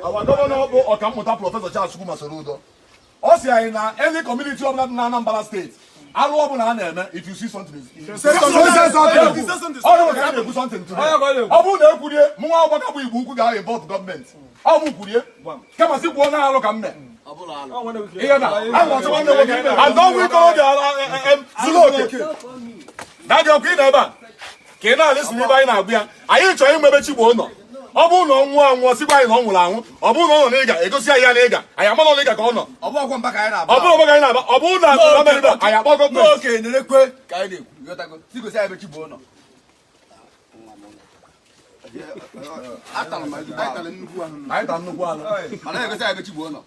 Our governor Okamuta Professor Charles Kuma Sorudo. Also, in any community of Anambra State, if you see something, say something. Involve government. Come and see one look at me. And don't we go there? Can I listen to you now? I ain't trying to make you one. Obuno nwa sikwa ino nwuru anwu obuno no nega egosi aya nega aya ma no nega ka ono obugo mbaka aya na ba obugo mbaka aya na ba obuno na America aya kpogo pe okay nerekwe ka aya na-ekwu yotago sigosi aya bechi bo ono atala nnukwu anu mana egosi aya bechi bo ono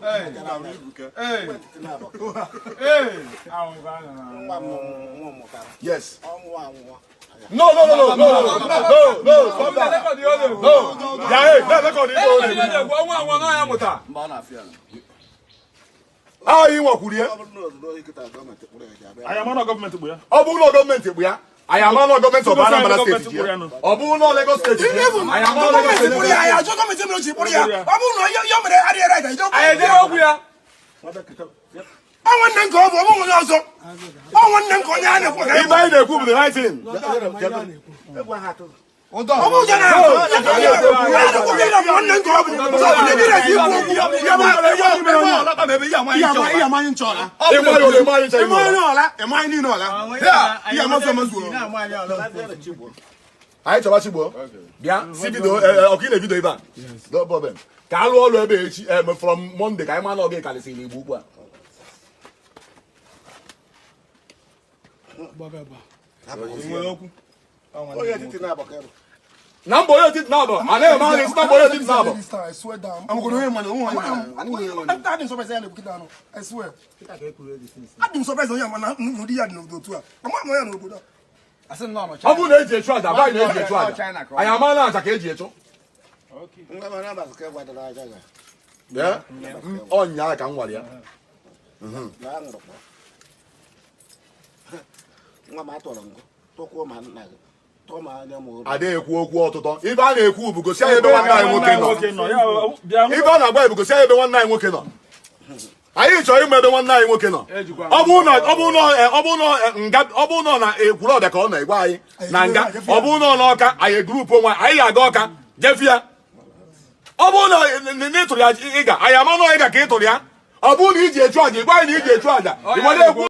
yes No, stop that. No. Yeah, let's record it. Ah, you want to I am not government. Obuno government. I am not government of Anambra State. Obuno Lagos State. I am not Lagos State. I am government. Obuno, I want them to go over also. I want them to go down. He buy the group the right thing. From Monday, I man not get Igbo. Number I swear down. I'm going to hear money. I'm swear. I'm surprised. I said no. I am I didn't walk to if I could because say one night working on. If I go say one night working on. I ain't sure you made one night working on. Obuno na a brother corner. Why? Nanga, Obuno Noka, I a group of I agoka, Jeffia. Obuno in the I am on Ega Katolia. Obuno is a charge. Why need a charger?